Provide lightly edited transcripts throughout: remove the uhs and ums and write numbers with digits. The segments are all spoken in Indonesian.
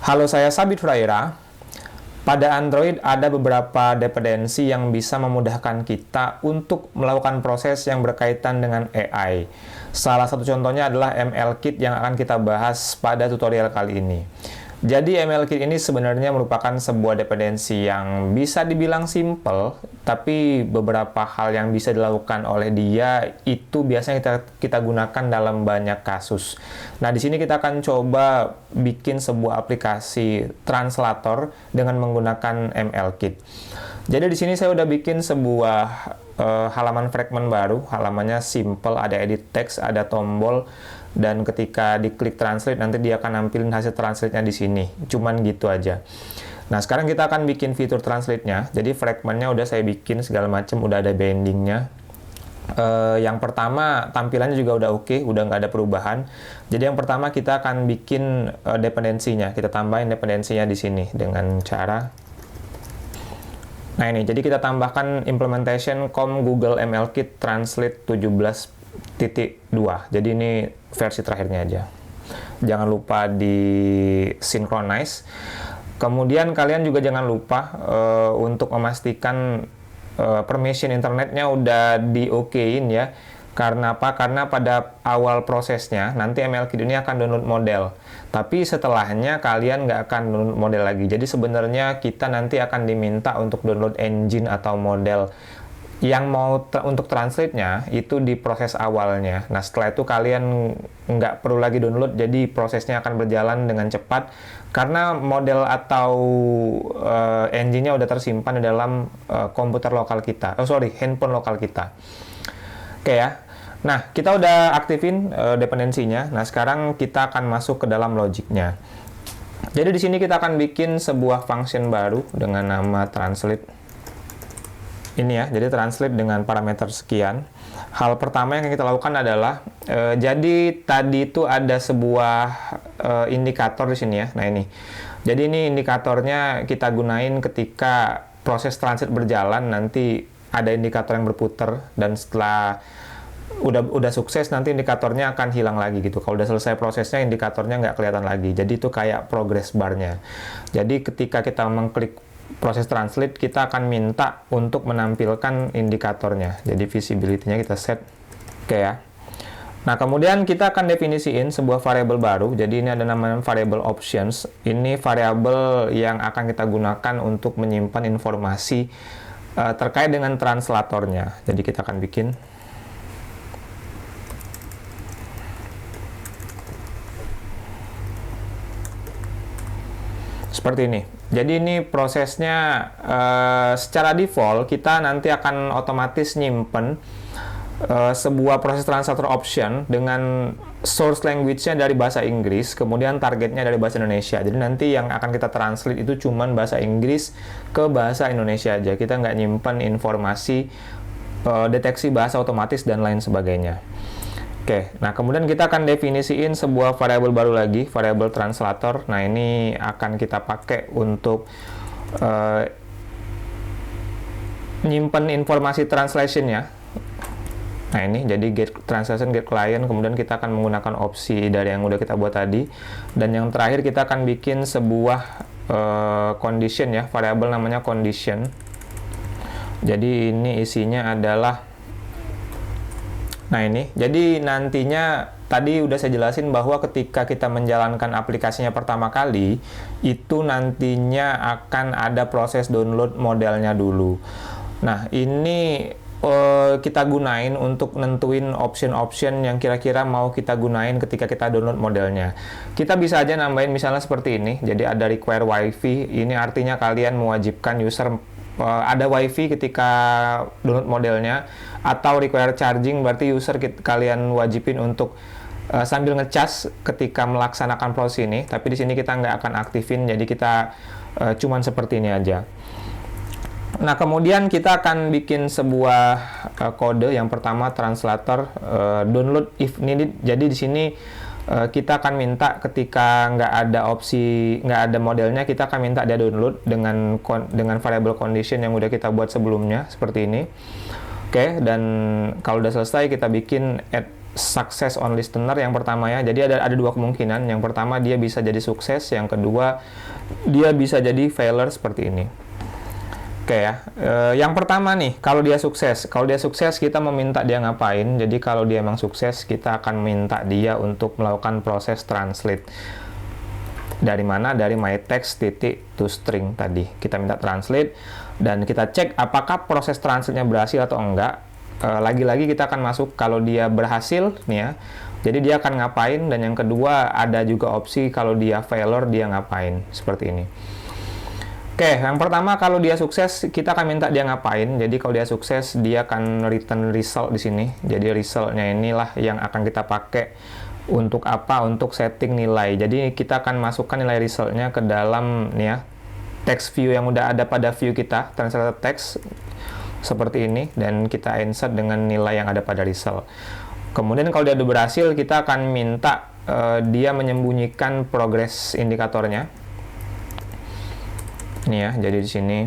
Halo, saya Sabit Huraira. Pada Android ada beberapa dependensi yang bisa memudahkan kita untuk melakukan proses yang berkaitan dengan AI. Salah satu contohnya adalah ML-Kit yang akan kita bahas pada tutorial kali ini. Jadi ML-Kit ini sebenarnya merupakan sebuah dependensi yang bisa dibilang simple, tapi beberapa hal yang bisa dilakukan oleh dia itu biasanya kita gunakan dalam banyak kasus. Nah, di sini kita akan coba bikin sebuah aplikasi translator dengan menggunakan ML-Kit. Jadi di sini saya udah bikin sebuah halaman fragment baru, halamannya simple, ada edit text, ada tombol, dan ketika diklik translate nanti dia akan nampilin hasil translate-nya di sini. Cuman gitu aja. Nah, sekarang kita akan bikin fitur translate-nya. Jadi fragment-nya udah saya bikin segala macam, udah ada binding-nya. Yang pertama, tampilannya juga udah oke, udah nggak ada perubahan. Jadi yang pertama kita akan bikin dependensinya. Kita tambahin dependensinya di sini dengan cara nah ini, jadi kita tambahkan implementation com Google ML Kit Translate 17.2. Jadi ini versi terakhirnya aja. Jangan lupa di synchronize. Kemudian kalian juga jangan lupa untuk memastikan permission internetnya udah di-okein ya. Karena apa? Karena pada awal prosesnya nanti ML-Kit ini akan download model. Tapi setelahnya kalian nggak akan download model lagi. Jadi sebenarnya kita nanti akan diminta untuk download engine atau model yang mau untuk translate-nya itu di proses awalnya. Nah, setelah itu kalian nggak perlu lagi download, jadi prosesnya akan berjalan dengan cepat karena model atau engine-nya udah tersimpan di dalam komputer lokal kita. Handphone lokal kita. Oke ya. Nah, kita udah aktifin dependensinya. Nah, sekarang kita akan masuk ke dalam logiknya. Jadi di sini kita akan bikin sebuah function baru dengan nama translate. Ini ya, jadi translate dengan parameter sekian. Hal pertama yang kita lakukan adalah, jadi tadi itu ada sebuah indikator di sini ya. Nah ini, jadi ini indikatornya kita gunain ketika proses translate berjalan. Nanti ada indikator yang berputar dan setelah udah sukses nanti indikatornya akan hilang lagi gitu. Kalau udah selesai prosesnya indikatornya nggak kelihatan lagi. Jadi itu kayak progress bar-nya. Jadi ketika kita mengklik proses translate, kita akan minta untuk menampilkan indikatornya. Jadi visibility-nya kita set. Oke ya. Nah, kemudian kita akan definisiin sebuah variabel baru. Jadi ini ada namanya variable options. Ini variabel yang akan kita gunakan untuk menyimpan informasi terkait dengan translatornya. Jadi kita akan bikin seperti ini. Jadi ini prosesnya secara default kita nanti akan otomatis nyimpen sebuah proses translator option dengan source language-nya dari bahasa Inggris, kemudian targetnya dari bahasa Indonesia. Jadi nanti yang akan kita translate itu cuman bahasa Inggris ke bahasa Indonesia aja. Kita nggak nyimpen informasi deteksi bahasa otomatis dan lain sebagainya. Oke, nah kemudian kita akan definisiin sebuah variabel baru lagi, variabel translator. Nah ini akan kita pakai untuk nyimpen informasi translation-nya. Nah ini, jadi get translation, get client, kemudian kita akan menggunakan opsi dari yang udah kita buat tadi. Dan yang terakhir kita akan bikin sebuah condition ya, variabel namanya condition. Jadi ini isinya adalah nah ini, jadi nantinya tadi udah saya jelasin bahwa ketika kita menjalankan aplikasinya pertama kali, itu nantinya akan ada proses download modelnya dulu. Nah, ini kita gunain untuk nentuin option-option yang kira-kira mau kita gunain ketika kita download modelnya. Kita bisa aja nambahin misalnya seperti ini, jadi ada require WiFi, ini artinya kalian mewajibkan user ada WiFi ketika download modelnya, atau require charging berarti user kalian wajibin untuk sambil ngecas ketika melaksanakan proses ini. Tapi di sini kita nggak akan aktifin, jadi kita cuman seperti ini aja. Nah, kemudian kita akan bikin sebuah kode. Yang pertama translator download if needed. Jadi di sini kita akan minta ketika nggak ada modelnya, kita akan minta dia download dengan variable condition yang udah kita buat sebelumnya seperti ini. Oke, dan kalau udah selesai kita bikin add success on listener yang pertama ya. Jadi ada dua kemungkinan. Yang pertama dia bisa jadi sukses, yang kedua dia bisa jadi failure seperti ini. Oke ya. Yang pertama nih, kalau dia sukses kita meminta dia ngapain? Jadi kalau dia emang sukses, kita akan minta dia untuk melakukan proses translate. Dari mana? Dari my text titik to string tadi. Kita minta translate dan kita cek apakah proses translate-nya berhasil atau enggak. Lagi-lagi kita akan masuk kalau dia berhasil nih ya. Jadi dia akan ngapain, dan yang kedua ada juga opsi kalau dia failure dia ngapain, seperti ini. Oke, yang pertama kalau dia sukses kita akan minta dia ngapain. Jadi kalau dia sukses dia akan return result di sini. Jadi resultnya inilah yang akan kita pakai untuk apa? Untuk setting nilai. Jadi kita akan masukkan nilai resultnya ke dalam nih ya, text view yang udah ada pada view kita, translated text seperti ini, dan kita insert dengan nilai yang ada pada result. Kemudian kalau dia udah berhasil kita akan minta dia menyembunyikan progress indikatornya. Ini ya, jadi di sini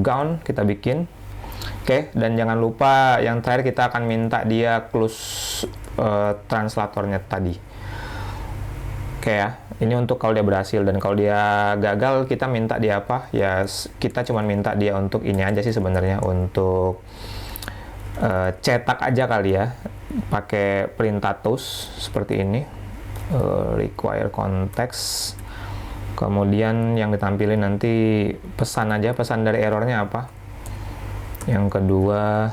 gown kita bikin. Oke, dan jangan lupa yang terakhir kita akan minta dia close translatornya tadi. Oke ya, ini untuk kalau dia berhasil, dan kalau dia gagal kita minta dia apa? Ya kita cuma minta dia untuk ini aja sih sebenarnya, untuk cetak aja kali ya, pakai print status seperti ini, require context. Kemudian yang ditampilin nanti pesan aja, pesan dari errornya apa. Yang kedua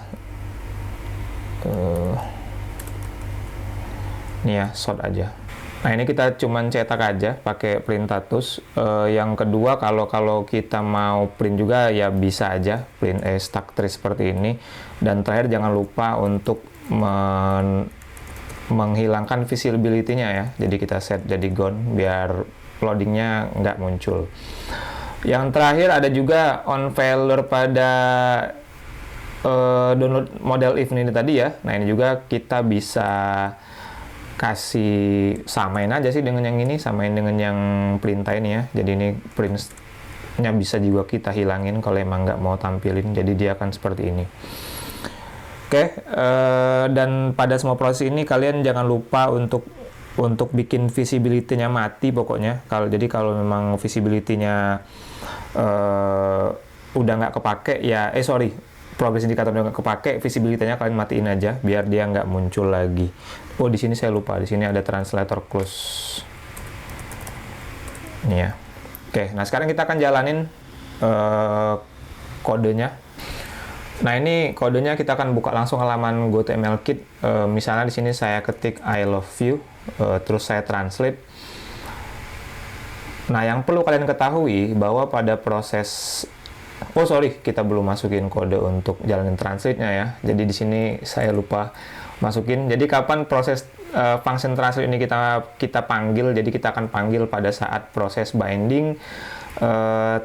ini ya, short aja. Nah ini kita cuman cetak aja pakai print status. Yang kedua kalau kita mau print juga ya bisa aja print stack trace seperti ini. Dan terakhir jangan lupa untuk menghilangkan visibility-nya ya. Jadi kita set jadi gone biar loadingnya nggak muncul. Yang terakhir ada juga on failure pada download model if ini tadi ya. Nah ini juga kita bisa kasih samain aja sih dengan yang ini, samain dengan yang perintah ini ya. Jadi ini print-nya bisa juga kita hilangin kalau emang nggak mau tampilin. Jadi dia akan seperti ini. Oke, dan pada semua proses ini kalian jangan lupa untuk bikin visibility-nya mati pokoknya. Jadi kalau memang visibility-nya udah nggak kepake ya, progress indikator udah nggak kepake, visibility-nya kalian matiin aja biar dia nggak muncul lagi. Oh di sini saya lupa, di sini ada translator close. Ini ya. Oke, nah sekarang kita akan jalanin kodenya. Nah ini kodenya kita akan buka langsung halaman GoToML-Kit. Misalnya di sini saya ketik I love you. Terus saya translate. Nah yang perlu kalian ketahui bahwa pada proses kita belum masukin kode untuk jalanin translate-nya ya. Jadi di sini saya lupa masukin. Jadi kapan proses function translate ini kita panggil? Jadi kita akan panggil pada saat proses binding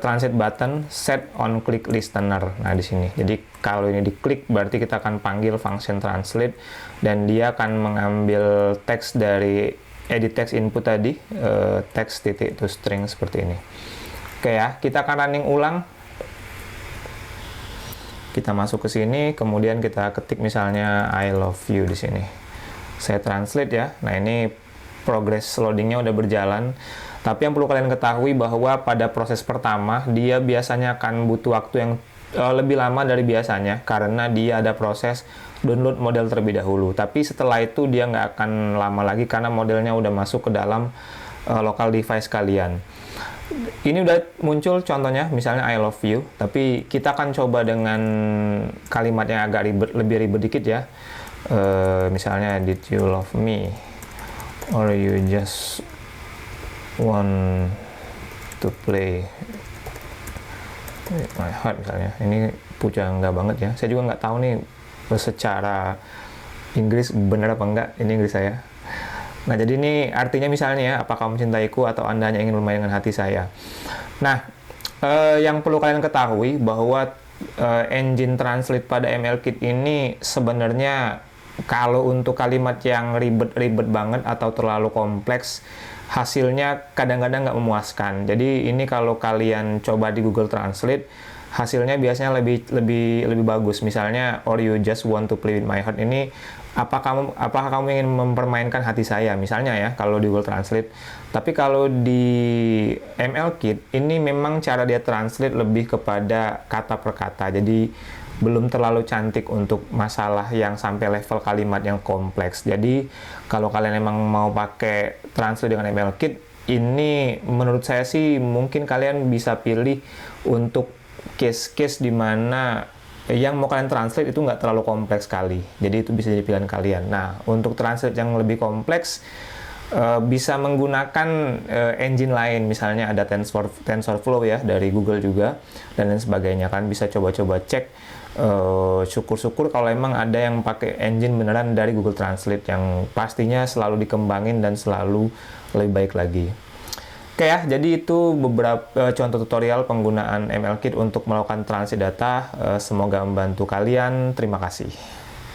translate button set on click listener. Nah di sini. Jadi kalau ini diklik berarti kita akan panggil function translate dan dia akan mengambil teks dari edit text input tadi, text titik to string seperti ini. Oke ya, kita akan running ulang. Kita masuk ke sini, kemudian kita ketik misalnya I love you di sini. Saya translate ya. Nah ini progress loadingnya udah berjalan. Tapi yang perlu kalian ketahui bahwa pada proses pertama dia biasanya akan butuh waktu yang lebih lama dari biasanya karena dia ada proses download model terlebih dahulu. Tapi setelah itu dia nggak akan lama lagi karena modelnya udah masuk ke dalam local device kalian. Ini udah muncul contohnya, misalnya I love you. Tapi kita akan coba dengan kalimat yang agak lebih ribet dikit ya. Misalnya did you love me or you just want to play my heart misalnya. Ini pujangga banget ya. Saya juga nggak tahu nih secara Inggris benar apa enggak ini Inggris saya. Nah jadi ini artinya misalnya ya, apakah kamu mencintaiku atau Anda hanya ingin bermain dengan hati saya. Nah yang perlu kalian ketahui bahwa engine translate pada ML-Kit ini sebenarnya kalau untuk kalimat yang ribet-ribet banget atau terlalu kompleks hasilnya kadang-kadang nggak memuaskan. Jadi ini kalau kalian coba di Google Translate hasilnya biasanya lebih bagus. Misalnya, or you just want to play with my heart ini, apakah kamu ingin mempermainkan hati saya, misalnya ya, kalau di Google Translate. Tapi kalau di ML-Kit ini memang cara dia translate lebih kepada kata per kata, jadi belum terlalu cantik untuk masalah yang sampai level kalimat yang kompleks. Jadi kalau kalian emang mau pakai translate dengan ML-Kit, ini menurut saya sih mungkin kalian bisa pilih untuk case-case di mana yang mau kalian translate itu nggak terlalu kompleks sekali. Jadi itu bisa jadi pilihan kalian. Nah, untuk translate yang lebih kompleks, bisa menggunakan engine lain, misalnya ada TensorFlow ya dari Google juga, dan lain sebagainya. Kan bisa coba-coba cek. Syukur-syukur kalau emang ada yang pakai engine beneran dari Google Translate yang pastinya selalu dikembangin dan selalu lebih baik lagi. Oke ya, jadi itu beberapa contoh tutorial penggunaan ML-Kit untuk melakukan translate data. Semoga membantu kalian. Terima kasih.